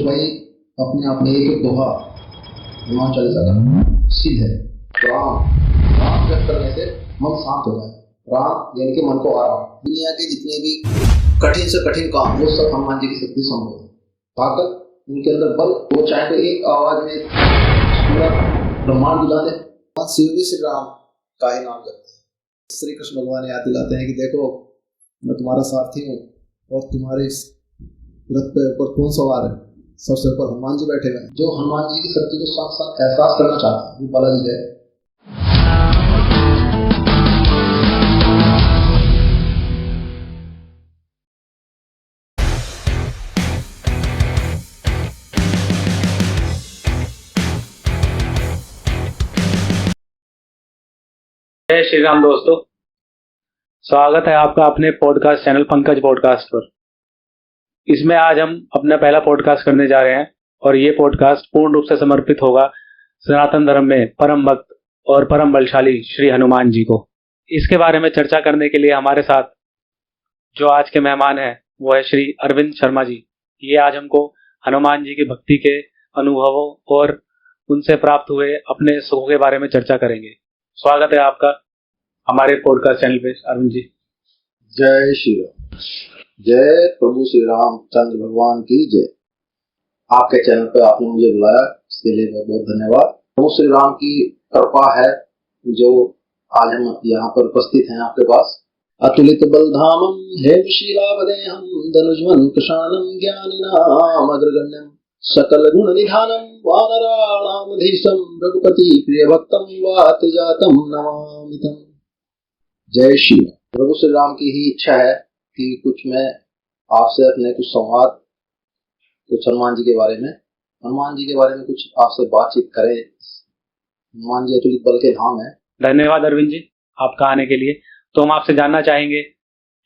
भाई अपने आप में एक दोहा हनुमान चालीसा का सिद्ध है। राम राम जप करने से मन शांत होता है। राम यानी कि मन को आराम। दुनिया के जितने भी कठिन से कठिन काम वो सब हनुमान जी की शक्ति संभव है। ताकत उनके अंदर बल, वो चाहे तो एक आवाज में पूरा ब्रह्मांड दिला दे। शिव भी श्री राम का ही नाम करते हैं। श्री कृष्ण भगवान याद दिलाते हैं कि देखो मैं तुम्हारा सारथी हूँ और तुम्हारे इस रथ पे ऊपर कौन सवार है? सबसे ऊपर हनुमान जी बैठे हुए हैं। जो हनुमान जी की शक्ति को साथ साथ एहसास करना चाहता है वो बालाजी जय। जय श्री राम दोस्तों, स्वागत है आपका अपने पॉडकास्ट चैनल पंकज पॉडकास्ट पर। इसमें आज हम अपना पहला पॉडकास्ट करने जा रहे हैं और ये पॉडकास्ट पूर्ण रूप से समर्पित होगा सनातन धर्म में परम भक्त और परम बलशाली श्री हनुमान जी को। इसके बारे में चर्चा करने के लिए हमारे साथ जो आज के मेहमान हैं वो है श्री अरविंद शर्मा जी। ये आज हमको हनुमान जी की भक्ति के अनुभवों और उनसे प्राप्त हुए अपने सुखों के बारे में चर्चा करेंगे। स्वागत है आपका हमारे पॉडकास्ट चैनल पे अरविंद जी। जय श्री राम। जय प्रभु श्री रामचंद्र भगवान की जय। आपके चैनल पे आपने मुझे बुलाया, इसके लिए बहुत बहुत धन्यवाद। प्रभु श्री राम की कृपा है जो आज हम यहाँ पर उपस्थित हैं आपके पास। अतुलित बलधामम हेम शीलावदेहम धनुष्मन कृशानम ज्ञानिनाम अग्रगण्यम सकल गुण निधानम वानराणामधीशम रघुपति प्रिय भक्तम वात जातम नमामितम। जय श्री राम। प्रभु श्री राम की ही इच्छा है कि कुछ मैं आपसे अपने कुछ संवाद, कुछ हनुमान जी के बारे में कुछ आपसे बातचीत करें। हनुमान जी अतुलित बल के धाम है। धन्यवाद अरविंद जी आपका आने के लिए। तो हम आपसे जानना चाहेंगे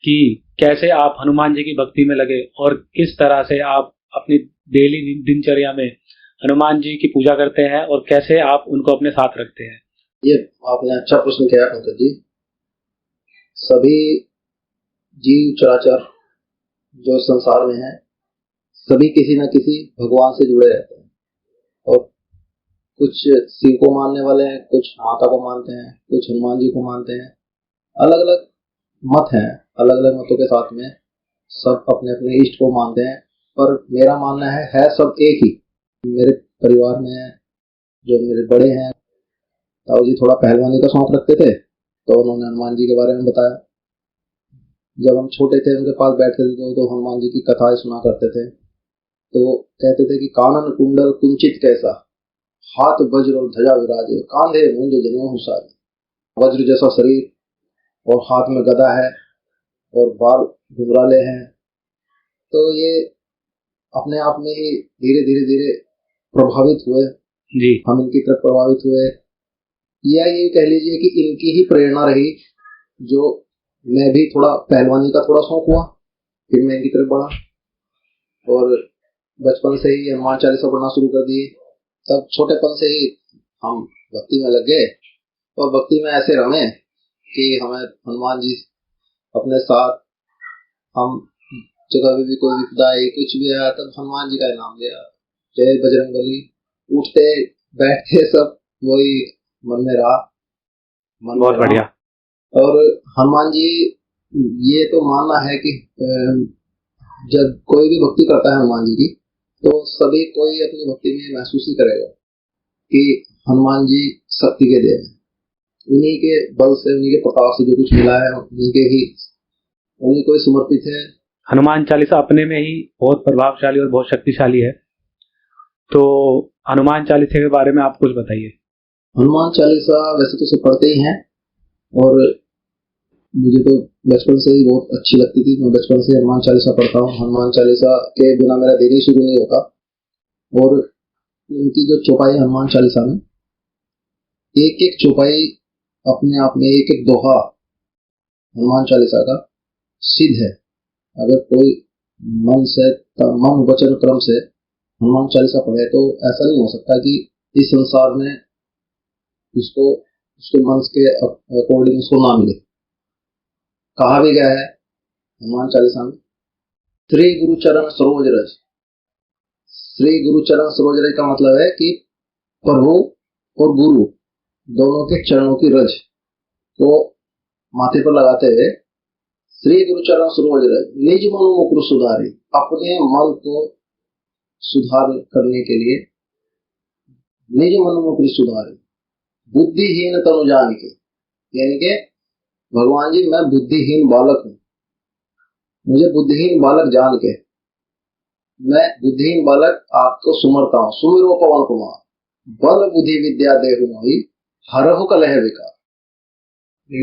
कि कैसे आप हनुमान जी की भक्ति में लगे और किस तरह से आप अपनी डेली दिनचर्या में हनुमान जी की पूजा करते हैं और कैसे आप उनको अपने साथ रखते हैं। ये आपने अच्छा प्रश्न किया पंकज जी। सभी जीव चराचर जो संसार में है सभी किसी न किसी भगवान से जुड़े रहते हैं और कुछ शिव को मानने वाले हैं, कुछ माता को मानते हैं, कुछ हनुमान जी को मानते हैं। अलग अलग मत हैं, अलग अलग मतों के साथ में सब अपने अपने इष्ट को मानते हैं। पर मेरा मानना है सब एक ही। मेरे परिवार में जो मेरे बड़े हैं, ताऊ जी थोड़ा पहलवानी का शौक रखते थे तो उन्होंने हनुमान जी के बारे में बताया। जब हम छोटे थे उनके पास बैठते थे तो हनुमान जी की कथाएं सुना करते थे। तो कहते थे कि कानन कुंडल कुंचित कैसा, हाथ वज्र और ध्वजा विराजे, कांधे मुंज जनेऊ साजे। वज्र जैसा शरीर और हाथ में गदा है और बाल घुंघराले हैं। तो ये अपने आप में ही धीरे धीरे प्रभावित हुए जी। हम इनकी तरफ प्रभावित हुए, या ये कह लीजिए कि इनकी ही प्रेरणा रही जो मैं भी थोड़ा पहलवानी का थोड़ा शौक हुआ, फिर मैं इनकी तरफ बढ़ा और बचपन से ही हनुमान चालीसा पढ़ना शुरू कर दिए। तब छोटेपन से ही हम भक्ति में लग गए और भक्ति में ऐसे रहे कि हमें हनुमान जी अपने साथ, हम जगह भी कोई विपदा आई कुछ भी आया तब हनुमान जी का नाम लिया। जय बजरंगबली, उठते बैठते सब वही मन में रहा। बहुत बढ़िया। और हनुमान जी ये तो मानना है कि जब कोई भी भक्ति करता है हनुमान जी की तो सभी कोई अपनी भक्ति में महसूस ही करेगा कि हनुमान जी शक्ति के देव हैं। उन्हीं के बल से, उन्हीं के प्रताप से जो कुछ मिला है उन्हीं को ही समर्पित है। हनुमान चालीसा अपने में ही बहुत प्रभावशाली और बहुत शक्तिशाली है। तो हनुमान चालीसा के बारे में आप कुछ बताइए। हनुमान चालीसा वैसे तो सब पढ़ते ही हैं और मुझे तो बचपन से ही बहुत अच्छी लगती थी। मैं बचपन से हनुमान चालीसा पढ़ता हूँ। हनुमान चालीसा के बिना मेरा दिन ही शुरू नहीं होता। और इनकी जो चौपाई हनुमान चालीसा में, एक एक चौपाई अपने आप में एक एक दोहा हनुमान चालीसा का सिद्ध है। अगर कोई मन वचन क्रम से हनुमान चालीसा पढ़े तो ऐसा नहीं हो सकता कि इस संसार में उसको उसके मन के अकॉर्डिंग उसको ना मिले। कहा भी गया है हनुमान चालीसा में, श्री गुरु चरण सरोज रज, श्री गुरु चरण सरोज रज का मतलब है कि प्रभु और गुरु दोनों के चरणों की रज को माथे पर लगाते हुए श्री गुरु चरण सरोज रज निज मन मुकुर सुधारी, अपने मन को सुधार करने के लिए निज मन मुकुर सुधारी, बुद्धिहीन तनु जान के, यानी कि भगवान जी मैं बुद्धिहीन बालक हूँ, मुझे बुद्धिहीन बालक जान के मैं बुद्धिहीन बालक आपको सुमरता हूँ। सुमिरो पवन कुमार बल बुद्धि विद्या देहु मोहि हरहु कलह विकार,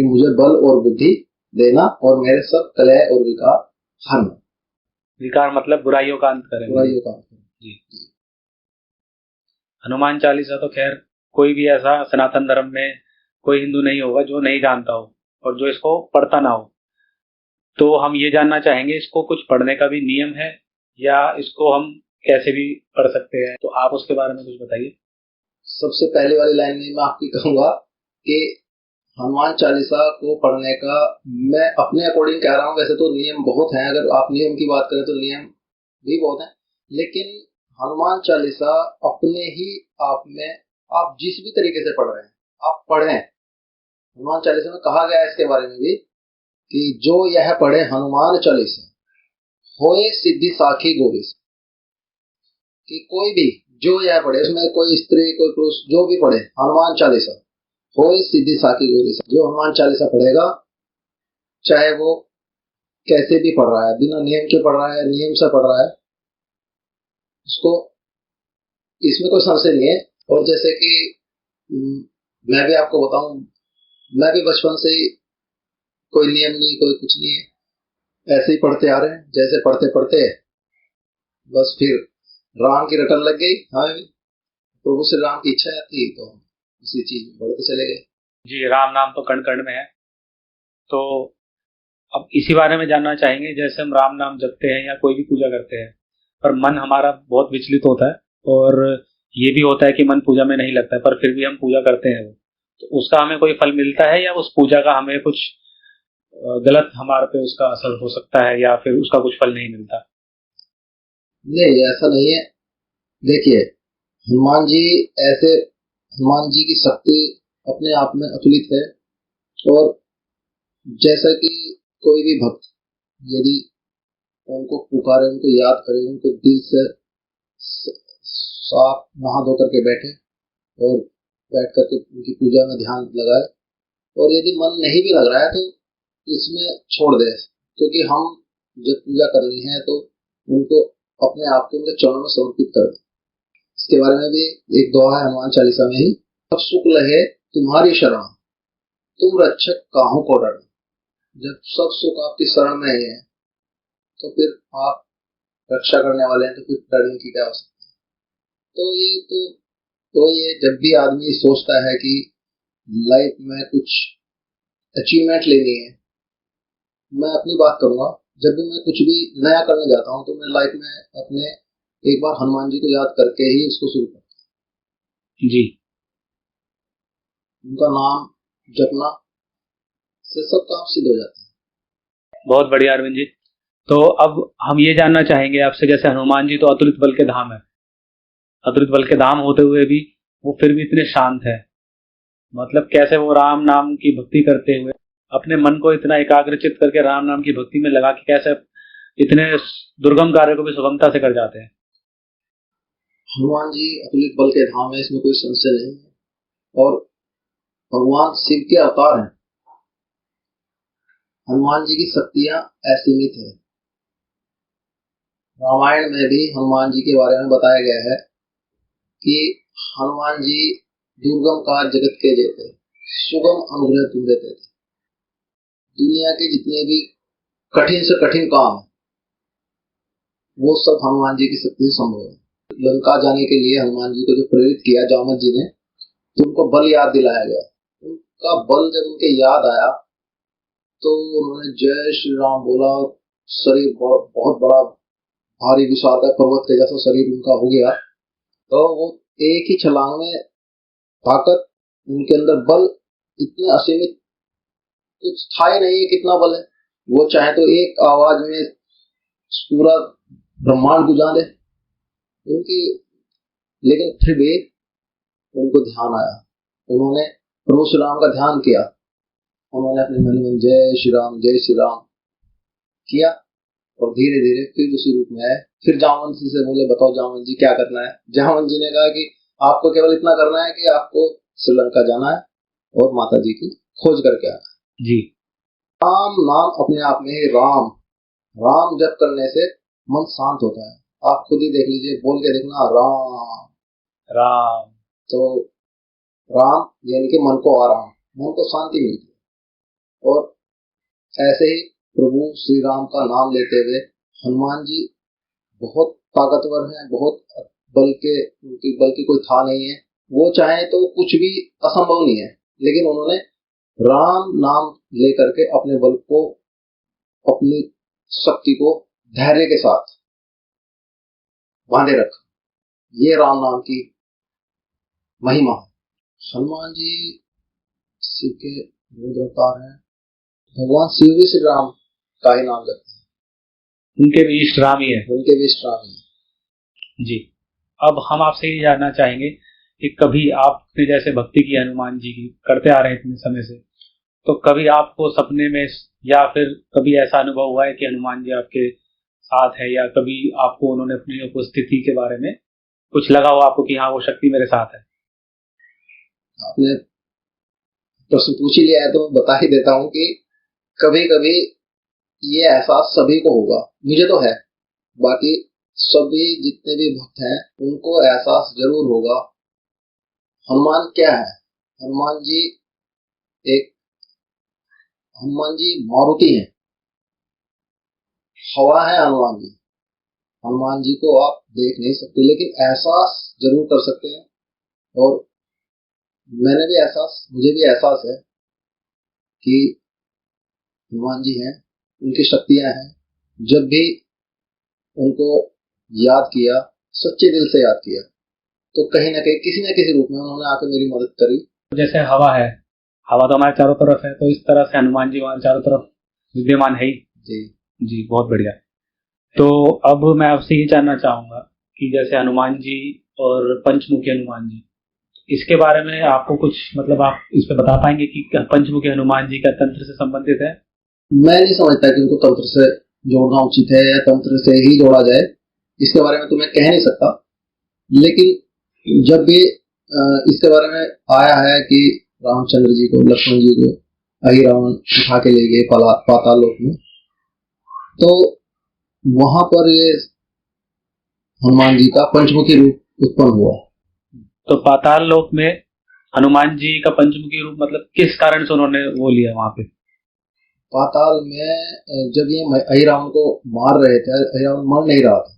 मुझे बल और बुद्धि देना और मेरे सब कलह और विकार हरना। विकार मतलब बुराइयों का अंत करें। बुराइयों का अंत जी। हनुमान चालीसा तो खैर कोई भी ऐसा सनातन धर्म में कोई हिंदू नहीं होगा जो नहीं जानता हो और जो इसको पढ़ता ना हो। तो हम ये जानना चाहेंगे इसको कुछ पढ़ने का भी नियम है या इसको हम कैसे भी पढ़ सकते हैं, तो आप उसके बारे में कुछ बताइए। सबसे पहले वाली लाइन में मैं आपकी कहूंगा कि हनुमान चालीसा को पढ़ने का मैं अपने अकॉर्डिंग कह रहा हूँ। वैसे तो नियम बहुत हैं, अगर आप नियम की बात करें तो नियम भी बहुत हैं, लेकिन हनुमान चालीसा अपने ही आप में आप जिस भी तरीके से पढ़ रहे हैं आप पढ़ें। हनुमान चालीसा में कहा गया है इसके बारे में भी कि जो यह पढ़े हनुमान चालीसा होए सिद्धि साखी गोविस, कि कोई भी जो यह पढ़े, उसमें कोई स्त्री कोई पुरुष जो भी पढ़े हनुमान चालीसा होए सिद्धि साखी गोविस, जो हनुमान चालीसा पढ़ेगा चाहे वो कैसे भी पढ़ रहा है, बिना नियम के पढ़ रहा है नियम से पढ़ रहा है, उसको इसमें कोई संशय नहीं है। और जैसे कि मैं भी आपको बताऊं, मैं भी बचपन से ही कोई नियम नहीं कोई कुछ नहीं है, ऐसे ही पढ़ते आ रहे हैं। जैसे पढ़ते पढ़ते बस फिर राम की रटन लग गई, हमें प्रभु श्री राम की इच्छा थी तो उसी चीज में बढ़ते चले गए। जी, राम नाम तो कण कण में है। तो अब इसी बारे में जानना चाहेंगे, जैसे हम राम नाम जपते हैं या कोई भी पूजा करते हैं पर मन हमारा बहुत विचलित होता है और ये भी होता है कि मन पूजा में नहीं लगता है, पर फिर भी हम पूजा करते हैं, तो उसका हमें कोई फल मिलता है या उस पूजा का हमें कुछ गलत हमारे पे उसका असर हो सकता है या फिर उसका कुछ फल नहीं मिलता? नहीं, ऐसा नहीं है। देखिए हनुमान जी ऐसे, हनुमान जी की शक्ति अपने आप में अतुलित है। और जैसा कि कोई भी भक्त यदि उनको पुकारे, उनको याद करे, उनको दिल से साफ नहा धो करके बैठे और बैठ करके उनकी पूजा में ध्यान लगाए, और यदि मन नहीं भी लग रहा है तो इसमें छोड़ दे, क्योंकि हम जब पूजा करनी है तो उनको अपने आप को उनके चरणों में समर्पित कर दें। इसके बारे में भी एक दोहा है हनुमान चालीसा में ही, सब सुख लहे तुम्हारी शरण तुम रक्षक काहू को डर। जब सब सुख आपकी शरण में है तो फिर आप रक्षा करने वाले हैं, तो फिर डरने की क्या आवश्यकता है। तो ये जब भी आदमी सोचता है कि लाइफ में कुछ अचीवमेंट लेनी है, मैं अपनी बात करूंगा, जब भी मैं कुछ भी नया करने जाता हूं तो मैं लाइफ में अपने एक बार हनुमान जी को याद करके ही उसको शुरू करता हूं। जी, उनका नाम जपना से सब काम सिद्ध हो जाता है। बहुत बढ़िया अरविंद जी। तो अब हम ये जानना चाहेंगे आपसे, जैसे हनुमान जी तो अतुलित बल के धाम है, अतुलित बल के धाम होते हुए भी वो फिर भी इतने शांत है, मतलब कैसे वो राम नाम की भक्ति करते हुए अपने मन को इतना एकाग्रचित करके राम नाम की भक्ति में लगा के कैसे इतने दुर्गम कार्य को भी सुगमता से कर जाते हैं? हनुमान जी अतुलित बल के धाम है, इसमें कोई संशय नहीं है, और भगवान शिव के अवतार हैं। हनुमान जी की शक्तियां असीमित है। रामायण में भी हनुमान जी के बारे में बताया गया है कि हनुमान जी दुर्गम काज जगत के देते, सुगम अनुग्रह तुम देते थे। दुनिया के जितने भी कठिन से कठिन काम है वो सब हनुमान जी की शक्ति से संभव है। लंका जाने के लिए हनुमान जी को जो प्रेरित किया जामवंत जी ने, तो उनको बल याद दिलाया गया। उनका बल जब उनके याद आया तो उन्होंने जय श्री राम बोला, शरीर बहुत बड़ा भारी विशाल का पर्वत के जैसा शरीर उनका हो गया। तो वो एक ही छलांग में ताकत, उनके अंदर बल इतने असीमित, कुछ था ही नहीं कितना बल है। वो चाहे तो एक आवाज में पूरा ब्रह्मांड गुजा दे, उनकी, लेकिन फिर भी उनको ध्यान आया, उन्होंने प्रभु श्री राम का ध्यान किया, उन्होंने अपने मन में जय श्री राम किया और धीरे धीरे फिर उसी रूप में आए। फिर जामवंत जी से बोले, बताओ जामवंत जी क्या करना है। जामवंत जी ने कहा कि आपको केवल इतना करना है कि आपको श्रीलंका जाना है और माता जी की खोज करके आना है जी। राम नाम अपने आप में ही राम राम जप करने से मन शांत होता है। आप खुद ही देख लीजिए, बोल के देखना राम राम, तो राम यानी कि मन को आराम, मन को शांति मिलती है। और ऐसे ही प्रभु श्री राम का नाम लेते हुए हनुमान जी बहुत ताकतवर हैं, बहुत बल की कोई था नहीं है। वो चाहे तो कुछ भी असंभव नहीं है, लेकिन उन्होंने राम नाम लेकर के अपने बल को, अपनी शक्ति को धैर्य के साथ बांधे रखा। ये राम नाम की महिमा है। हनुमान जी शिव के रुद्र अवतार हैं। भगवान शिव भी श्री राम का ही नाम लेते हैं, उनके भी इष्ट राम ही है। उनके भी इष्ट राम ही जी। अब हम आपसे ये जानना चाहेंगे कि कभी आपने जैसे भक्ति की हनुमान जी की करते आ रहे हैं इतने समय से, तो कभी आपको सपने में या फिर कभी ऐसा अनुभव हुआ है कि हनुमान जी आपके साथ है, या कभी आपको उन्होंने अपनी उपस्थिति के बारे में कुछ लगा हो आपको कि हाँ वो शक्ति मेरे साथ है? आपने प्रश्न पूछ ही लिया है तो बता ही देता हूँ कि कभी कभी ये एहसास सभी को होगा, मुझे तो है, बाकी सभी जितने भी भक्त हैं उनको एहसास जरूर होगा। हनुमान क्या है? हनुमान जी मारुति हैं, हवा है हनुमान जी। हनुमान जी को आप देख नहीं सकते, लेकिन एहसास जरूर कर सकते हैं। और मुझे भी एहसास है कि हनुमान जी हैं, उनकी शक्तियां हैं। जब भी उनको याद किया, सच्चे दिल से याद किया, तो कहीं ना कहीं किसी न किसी रूप में उन्होंने आकर मेरी मदद करी। जैसे हवा है, हवा तो हमारे चारों तरफ है, तो इस तरह से हनुमान जी हमारे चारों तरफ विद्यमान है ही। जी जी, बहुत बढ़िया। तो अब मैं आपसे ये जानना चाहूंगा कि जैसे हनुमान जी और पंचमुखी हनुमान जी, इसके बारे में आपको कुछ मतलब आप इस पे बता पाएंगे कि पंचमुखी हनुमान जी का तंत्र से संबंधित है? मैं नहीं समझता कि उनको तंत्र से जोड़ना उचित है या तंत्र से ही जोड़ा जाए, इसके बारे में तो मैं कह नहीं सकता। लेकिन जब भी इसके बारे में आया है कि रामचंद्र जी को, लक्ष्मण जी को अहिरावण उठा के ले गए पाताल लोक में, तो वहां पर ये हनुमान जी का पंचमुखी रूप उत्पन्न हुआ। तो पाताल लोक में हनुमान जी का पंचमुखी रूप मतलब किस कारण से उन्होंने वो लिया वहां पे? पाताल में जब ये अहिरावण को मार रहे थे, अहिरावण मर नहीं रहा था,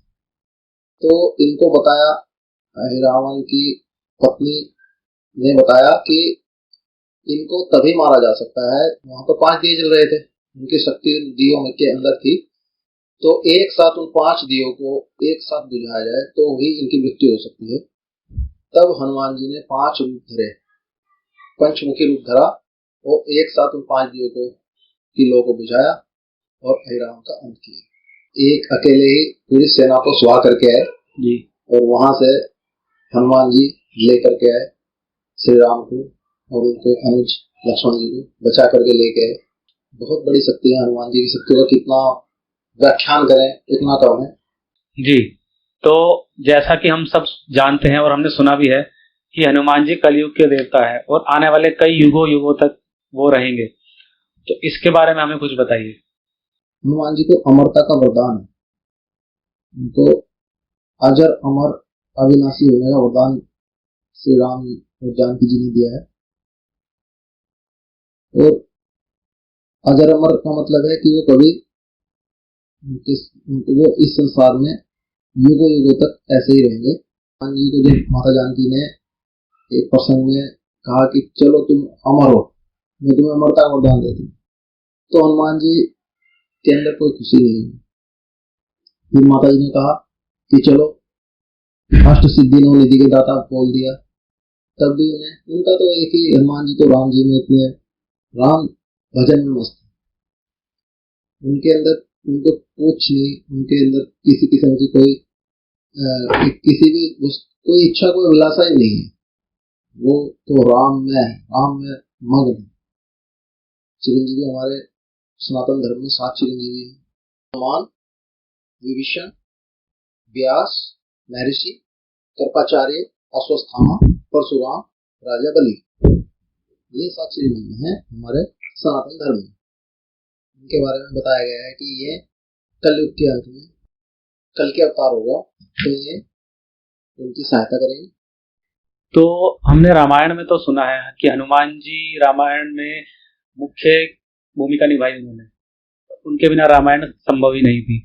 तो इनको बताया, अहिरावण की पत्नी ने बताया कि इनको तभी मारा जा सकता है, वहां पर 5 दिए जल रहे थे, उनकी शक्ति दियों में के अंदर थी, तो एक साथ उन 5 दियों को एक साथ बुझाया जाए तो ही इनकी मृत्यु हो सकती है। तब हनुमान जी ने 5 रूप धरे, पंचमुखी रूप धरा और एक साथ उन 5 दियों को किलों को बुझाया और अहिरावण का अंत किया। एक अकेले ही पूरी सेना को सुहा करके आए जी। और वहां से हनुमान जी लेकर के आए श्री राम को और उनके अनुज लक्ष्मण जी को बचा करके लेके आए। बहुत बड़ी शक्ति है हनुमान जी की, शक्ति का कितना व्याख्यान करें इतना कम है। जी। तो जैसा कि हम सब जानते हैं और हमने सुना भी है कि हनुमान जी कलयुग के देवता है और आने वाले कई युगों युगों तक वो रहेंगे, तो इसके बारे में हमें कुछ बताइए। हनुमान जी को अमरता का वरदान है, उनको अजर अमर अविनाशी होने का वरदान श्री राम और जानकी जी ने दिया है। और अजर अमर का मतलब है कि वो कभी वो इस संसार में युगों युगों तक ऐसे ही रहेंगे। हनुमान जी को जब माता जानकी ने एक प्रसंग में कहा कि चलो तुम अमर हो, मैं तुम्हें अमरता का वरदान देती हूँ, तो हनुमान जी के अंदर कोई खुशी नहीं हुई। फिर माता जी ने कहा कि चलो अष्ट सिद्धि नौ निधि के दाता बोल दिया, तब भी उन्हें, उनका तो एक ही, हनुमान जी तो राम जी में इतने राम भजन में मस्त, उनके अंदर उनको कुछ नहीं, उनके अंदर किसी किस्म की कोई किसी भी कोई इच्छा कोई अभिलाषा ही नहीं है, वो तो राम में मग्न है। चिरंजीवी हमारे सनातन धर्म में 7 चिरंजीवी है। हनुमान, विभीषण, व्यास, महर्षि, कृपाचार्य, अश्वत्थामा, परशुराम, राजा बलि, ये 7 चिरंजीवी हैं हमारे सनातन धर्म में। इनके बारे में बताया गया है कि ये कलयुग के अंत में कल के अवतार होगा, तो ये उनकी सहायता करेंगे। तो हमने रामायण में तो सुना है कि हनुमान जी रामायण में मुख्य भूमिका निभाई उन्होंने, उनके बिना रामायण संभव ही नहीं थी।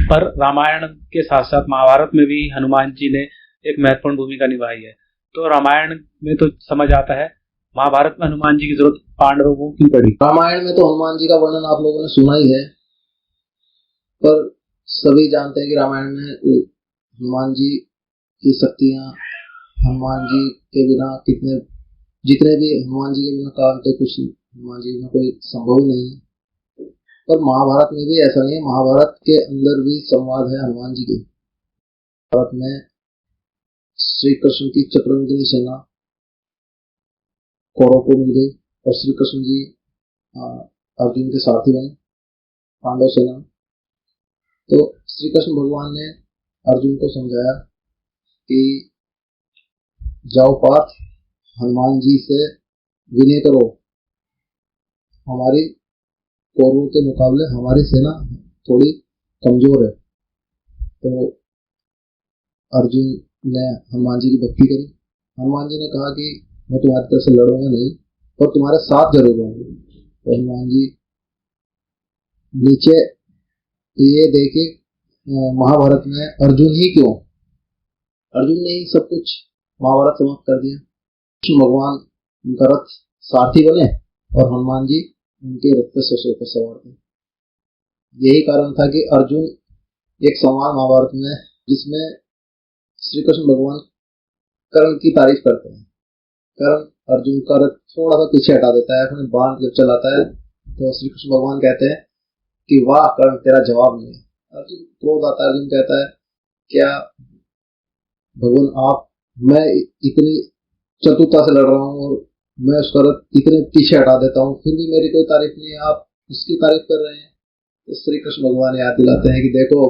पर रामायण के साथ साथ महाभारत में भी हनुमान जी ने एक महत्वपूर्ण भूमिका निभाई है। तो रामायण में तो समझ आता है, महाभारत में हनुमान जी की जरूरत पांडवों को क्यों पड़ी? रामायण में तो हनुमान जी का वर्णन आप लोगों ने सुना ही है, पर सभी जानते हैं कि रामायण में हनुमान जी की शक्तियां, हनुमान जी के बिना जितने भी हनुमान जी के बिना काम तो कुछ हनुमान जी में कोई संभव ही नहीं है। पर महाभारत में भी ऐसा नहीं है, महाभारत के अंदर भी संवाद है हनुमान जी के। भारत में श्री कृष्ण की चक्रवर्ती सेना कौरव को मिल गई और श्री कृष्ण जी अर्जुन के साथी बने पांडव सेना। तो श्री कृष्ण भगवान ने अर्जुन को समझाया कि जाओ पार्थ, हनुमान जी से विनय करो, हमारी कौरवों के मुकाबले हमारी सेना थोड़ी कमजोर है। तो अर्जुन ने हनुमान जी की भक्ति करी। हनुमान जी ने कहा कि मैं तुम्हारी तरफ से लड़ूंगा नहीं, पर तुम्हारे साथ जरूर होंगे। तो हनुमान जी नीचे ये देखे महाभारत में अर्जुन ही क्यों, अर्जुन ने ही सब कुछ महाभारत समाप्त कर दिया। कृष्ण भगवान उनका रथ सारथी बने और हनुमान जी उनके रथ पे पर सवार थे। यही कारण था कि अर्जुन एक संवाद महाभारत में जिसमें श्री कृष्ण भगवान कर्ण की तारीफ करते हैं। कर्ण अर्जुन का रथ थोड़ा सा पीछे हटा देता है, अपने बाण जब चलाता है तो श्री कृष्ण भगवान कहते हैं कि वाह कर्ण, तेरा जवाब नहीं है। अर्जुन क्रोध आता है, अर्जुन कहता है क्या भगवान आप, मैं इतनी चतुरता से लड़ रहा हूँ और मैं उसका रथ इतने पीछे हटा देता हूँ, फिर भी मेरी कोई तारीफ नहीं है, आप उसकी तारीफ कर रहे हैं। तो श्री कृष्ण भगवान याद दिलाते हैं कि देखो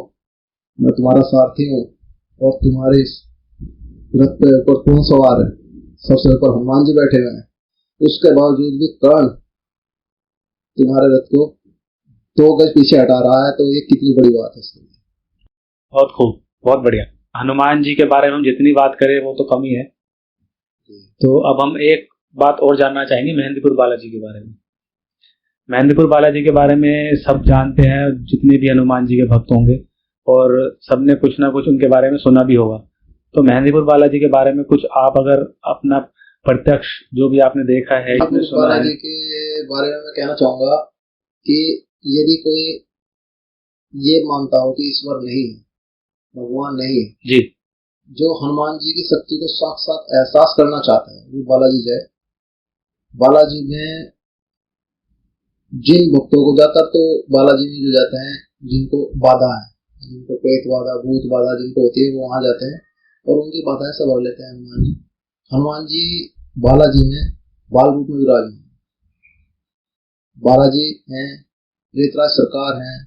मैं तुम्हारा सारथी हूँ और तुम्हारे रथ पे ऊपर कौन सवार है, सबसे ऊपर हनुमान जी बैठे हुए हैं, उसके बावजूद भी कर्ण तुम्हारे रथ को 2 गज पीछे हटा रहा है, तो ये कितनी बड़ी बात है। बहुत खूब, बहुत बढ़िया। हनुमान जी के बारे में हम जितनी बात करें वो तो कम ही है। तो अब हम एक बात और जानना चाहेंगे मेहंदीपुर बालाजी के बारे में। मेहंदीपुर बालाजी के बारे में सब जानते हैं, जितने भी हनुमान जी के भक्त होंगे, और सबने कुछ ना कुछ उनके बारे में सुना भी होगा। तो मेहंदीपुर बालाजी के बारे में कुछ आप अगर अपना प्रत्यक्ष जो भी आपने देखा है, बालाजी के बारे में मैं कहना चाहूंगा कि यदि कोई ये मानता हो कि ईश्वर नहीं है, भगवान नहीं है जी, जो हनुमान जी की शक्ति को साक्षात एहसास करना चाहता है, वो बालाजी जाए। बालाजी में जिन भक्तों को जाता, तो बालाजी में जो जाते हैं जिनको बाधा है, जिनको प्रेत बाधा, भूत बाधा जिनको होती है, वो वहां जाते हैं और उनकी बाधाएं सब हर लेते हैं हनुमान जी। हनुमान जी बालाजी में बाल रूप में विराज हैं। बालाजी हैं, रेतराज सरकार हैं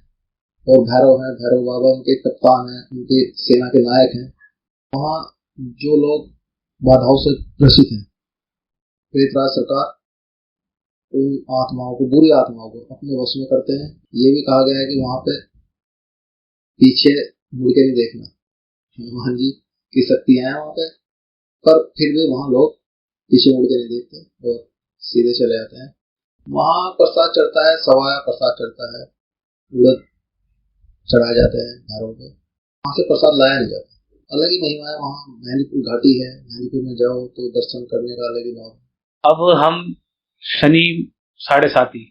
और भैरव हैं, भैरव बाबा उनके कप्तान हैं, उनके सेना के नायक हैं। वहाँ जो लोग बाधाओं से ग्रसित हैं, रेतराज सरकार उन आत्माओं को, बुरी आत्माओं को अपने वश में करते हैं। ये भी कहा गया है कि वहां पे पीछे मुड़ के नहीं देखना, हनुमान जी की शक्तियां हैं वहां पे, पर फिर भी वहां लोग पीछे मुड़ के नहीं देखते और सीधे चले जाते हैं। वहां प्रसाद चढ़ता है, सवाया प्रसाद चढ़ता है, उड़द चढ़ाए जाते हैं घरों पे, वहां से प्रसाद लाया नहीं जाता। अलग ही महिमा है वहाँ। मेहंदीपुर घाटी है, मेहंदीपुर में जाओ तो दर्शन करने का अलग ही भाव। अब हम शनि 7.5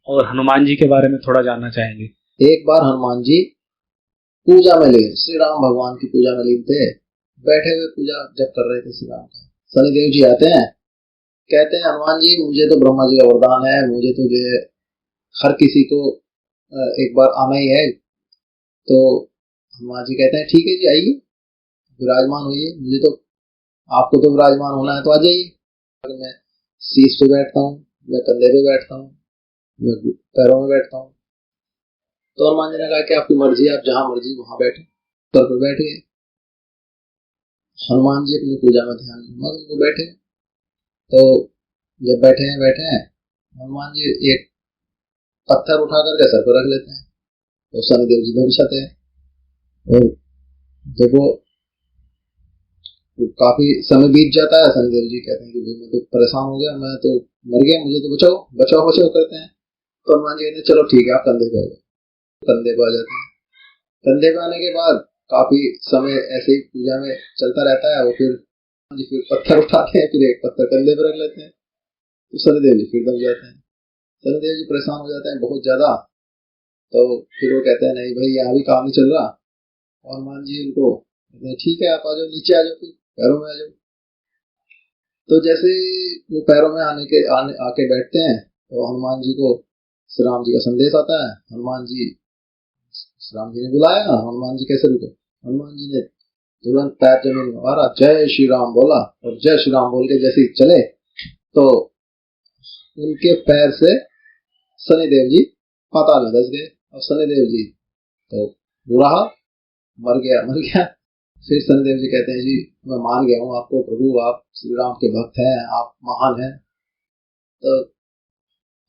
और हनुमान जी के बारे में थोड़ा जानना चाहेंगे। एक बार हनुमान जी पूजा में लीन, श्री राम भगवान की पूजा में लीन थे, बैठे हुए पूजा जब कर रहे थे श्री राम का। शनिदेव जी आते हैं, कहते हैं हनुमान जी मुझे तो ब्रह्मा जी का वरदान है, मुझे तो जो है हर किसी को एक बार आना ही है, तो हनुमान जी कहते हैं ठीक है जी, आइए विराजमान होइए, मुझे तो आपको तो विराजमान होना है तो आ जाइए। मैं शीश पे बैठता हूँ, मैं कंधे पे बैठता हूँ, मैं पैरों में बैठता हूँ। तो हनुमान जी ने कहा कि आपकी मर्जी, आप जहां मर्जी वहां बैठे। सर पर बैठ गए। हनुमान जी अपनी पूजा में ध्यान मग्न को बैठे। तो जब बैठे हैं हनुमान जी एक पत्थर उठा करके सर पर रख लेते हैं, तो शनिदेव जी दर्शाते हैं। और जब वो काफी समय बीत जाता है, शनिदेव जी कहते हैं कि भाई मैं तो परेशान हो गया, मैं तो मर गया, मुझे तो बचाओ बचाओ बचाओ करते हैं। तो हनुमान जी कहते हैं चलो ठीक है, आप कंधे पे आ जाओ। कंधे पे आ जाते हैं। कंधे पे आने के बाद काफी समय ऐसे ही पूजा में चलता रहता है। वो फिर पत्थर उठाते हैं, फिर एक पत्थर कंधे पे रख लेते हैं, तो शनिदेव जी फिर दब जाते हैं। शनिदेव जी परेशान हो जाते हैं बहुत ज्यादा। तो फिर वो कहते हैं नहीं भाई यहाँ भी काम नहीं चल रहा। और हनुमान जी उनको कहते हैं ठीक है, आप आ जाओ, नीचे आ जाओ, फिर पैरों में आ जाओ। तो जैसे वो पैरों में आके बैठते हैं, तो हनुमान जी को श्री राम जी का संदेश आता है। हनुमान जी, श्री राम जी ने बुलाया, हनुमान जी कैसे रुके? हनुमान जी ने तुरंत पैर जमीन में मारा, जय श्री राम बोला, और जय श्री राम बोल के जैसे ही चले, तो उनके पैर से शनिदेव जी पाताल में धस गए। और शनिदेव जी तो बुरा हाल, मर गया मर गया। फिर शनिदेव जी कहते हैं जी मैं मान गया हूँ आपको प्रभु, आप श्री राम के भक्त हैं, आप महान हैं। तो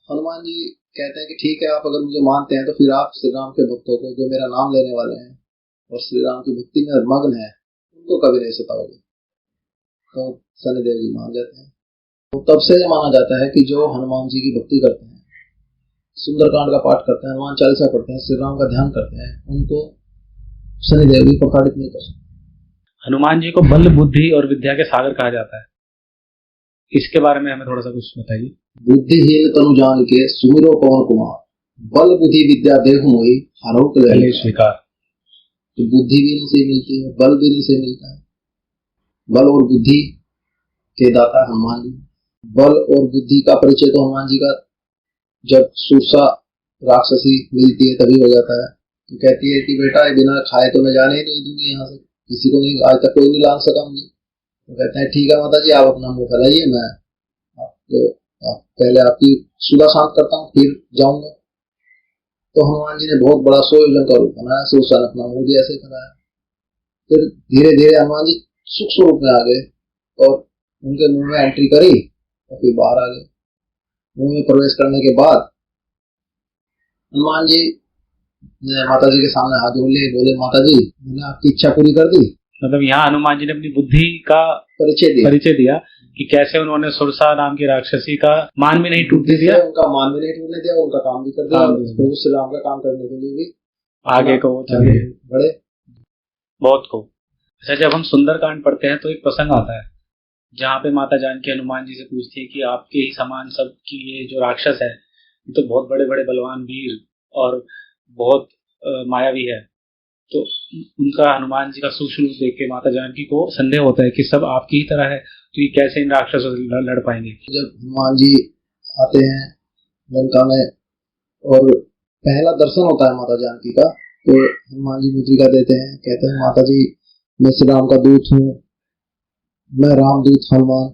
हनुमान जी कहते हैं कि ठीक है, आप अगर मुझे मानते हैं तो फिर आप श्री राम के भक्तों को, जो मेरा नाम लेने वाले हैं और श्री राम की भक्ति में मग्न है, उनको कभी नहीं सताओगे। तो शनिदेव जी मान जाते हैं। तो तब से ये माना जाता है कि जो हनुमान जी की भक्ति करते हैं, सुंदरकांड का पाठ करते हैं, हनुमान चालीसा पढ़ते हैं, श्री राम का ध्यान करते हैं, उनको शनिदेव भी प्रताड़ित नहीं कर सकते। हनुमान जी को बल बुद्धि और विद्या के सागर कहा जाता है, इसके बारे में हमें थोड़ा सा कुछ बताइए। बुद्धिहीन तनु जान के सुमिरो पवन कुमार, बल बुद्धि विद्या देहु मोहि हरहु कलेश स्वीकार। तो बुद्धि भी इनसे मिलती है, बल भी इनसे मिलता है। बल और बुद्धि के दाता हनुमान जी। बल और बुद्धि का परिचय तो हनुमान जी का जब सुरसा राक्षसी मिलती है तभी हो जाता है। तो कहती है कि बेटा बिना खाए तो मैं जाने ही नहीं दूंगी यहाँ से, किसी को नहीं, आज तक कोई नहीं लांग सका मुझे। तो कहते हैं ठीक है माता जी, आप अपना मुंह फैलाइए, मैं आपको पहले आपकी सुधा शांत करता हूँ, फिर जाऊंगा। तो हनुमान जी ने बहुत बड़ा सुयोजन का रूप बनाया, सुरसा ने अपना मुंह भी ऐसे कराया। फिर धीरे धीरे हनुमान जी सूक्ष्म रूप में आ गए और उनके मुंह में एंट्री करी और फिर बाहर आ गए। मुंह में प्रवेश करने के बाद हनुमान जी ने माता जी के सामने हाथ जोड़ लिए, बोले माता जी मैंने आपकी इच्छा पूरी कर दी। मतलब यहाँ हनुमान जी ने अपनी बुद्धि का परिचय दिया कि कैसे उन्होंने सुरसा नाम की राक्षसी का मान भी नहीं टूटने दिया, उनका मान भी नहीं टूटने दिया, उनका काम भी कर दिया, प्रभु श्री राम का काम करने के लिए भी आगे को चले बड़े। बहुत खूब। अच्छा, जब हम सुंदरकांड पढ़ते हैं तो एक प्रसंग आता है जहाँ पे माता जानकी हनुमान जी से पूछती है कि आपके ही समान सब की ये जो राक्षस है, ये तो बहुत बड़े बड़े बलवान वीर और बहुत मायावी है। तो उनका हनुमान जी का सूक्ष्म रूप देख के माता जानकी को संदेह होता है कि सब आपकी ही तरह है, तो ये कैसे इन राक्षसों से लड़ पाएंगे। जब हनुमान जी आते हैं लंका में और पहला दर्शन होता है माता जानकी का, तो हनुमान जी मुद्रिका देते हैं, कहते हैं माता जी मैं श्री राम का दूत हूँ, मैं रामदूत हनुमान।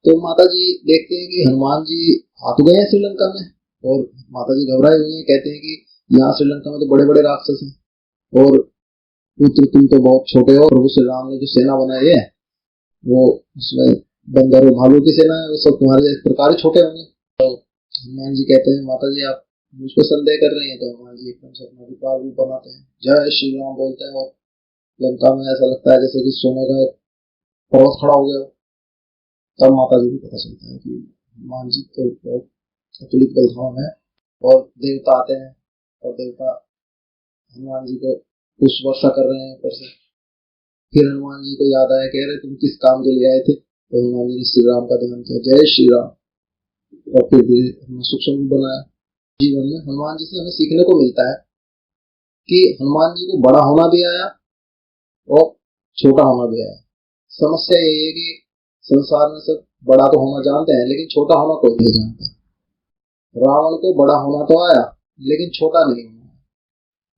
तो माता जी देखते हैं कि हनुमान जी आ तो गए हैं श्रीलंका में, और माता जी घबराए हुए हैं, कहते हैं कि यहाँ श्रीलंका में तो बड़े बड़े राक्षस हैं और पुत्र तुम तो बहुत छोटे हो। प्रभु श्री राम ने जो सेना बनाई है वो उसमें बंदर और भालू की सेना है, वो सब तुम्हारे प्रकार ही छोटे होंगे। तो हनुमान जी कहते हैं माता जी आप मुझ पर संदेह कर रही हैं। तो हनुमान जी एकदम से अपना विकराल रूप बनाते हैं, जय श्री राम बोलते हैं, और लंका में ऐसा लगता है जैसे कि सोने का पर्वत खड़ा हो गया। तब माता जी को पता चलता है कि हनुमान जी तो बहुत अतुलित बलवान है। और देवता आते हैं और देवता हनुमान जी को पुष्प वर्षा कर रहे हैं ऊपर से। फिर हनुमान जी को याद आया, कह रहे तुम किस काम के लिए आए थे? तो हनुमान जी ने श्री राम का ध्यान किया, जय श्री राम, और फिर धीरे सूक्ष्म बनाया। जीवन में हनुमान जी से हमें सीखने को मिलता है कि हनुमान जी को बड़ा होना भी आया और छोटा होना भी आया। समस्या यही है कि संसार में सब बड़ा तो होना जानते हैं लेकिन छोटा होना कोई नहीं जानता। रावण को बड़ा होना तो आया लेकिन छोटा नहीं होना,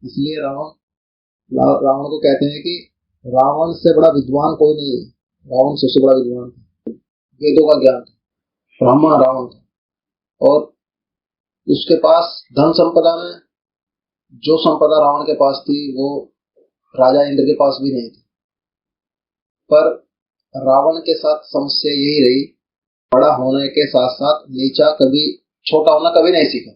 इसलिए रावण रावण को कहते हैं कि रावण से बड़ा विद्वान कोई नहीं है, रावण सबसे बड़ा विद्वान था, वेदों का ज्ञान था, ब्राह्मण रावण था। और उसके पास धन संपदा में जो संपदा रावण के पास थी वो राजा इंद्र के पास भी नहीं थी। पर रावण के साथ समस्या यही रही, बड़ा होने के साथ साथ नीचा कभी छोटा होना कभी नहीं सीखा।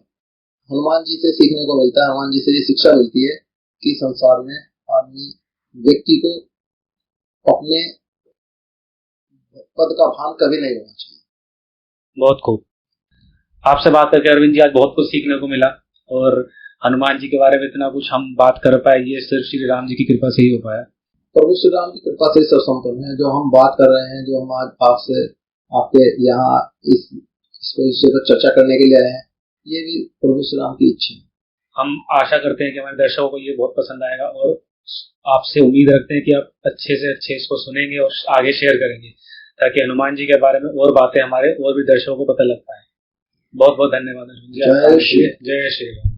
हनुमान जी से सीखने को मिलता है, हनुमान जी से ये शिक्षा मिलती है कि संसार में आदमी व्यक्ति को अपने पद का भान कभी नहीं होना चाहिए। बहुत खूब। आपसे बात करके अरविंद जी आज बहुत कुछ सीखने को मिला, और हनुमान जी के बारे में इतना कुछ हम बात कर पाए ये सिर्फ श्री राम जी की कृपा से ही हो पाया। प्रभु श्री राम की कृपा से सब संपन्न है। जो हम बात कर रहे हैं, जो हम आज आपसे आपके यहाँ इस विषय पर चर्चा करने के लिए आए हैं, ये भी प्रभु श्री राम की इच्छा है। हम आशा करते हैं कि हमारे दर्शकों को ये बहुत पसंद आएगा, और आपसे उम्मीद रखते हैं कि आप अच्छे से अच्छे इसको सुनेंगे और आगे शेयर करेंगे, ताकि हनुमान जी के बारे में और बातें हमारे और भी दर्शकों को पता लग पाए। बहुत बहुत धन्यवाद। जय श्री जय श्री राम।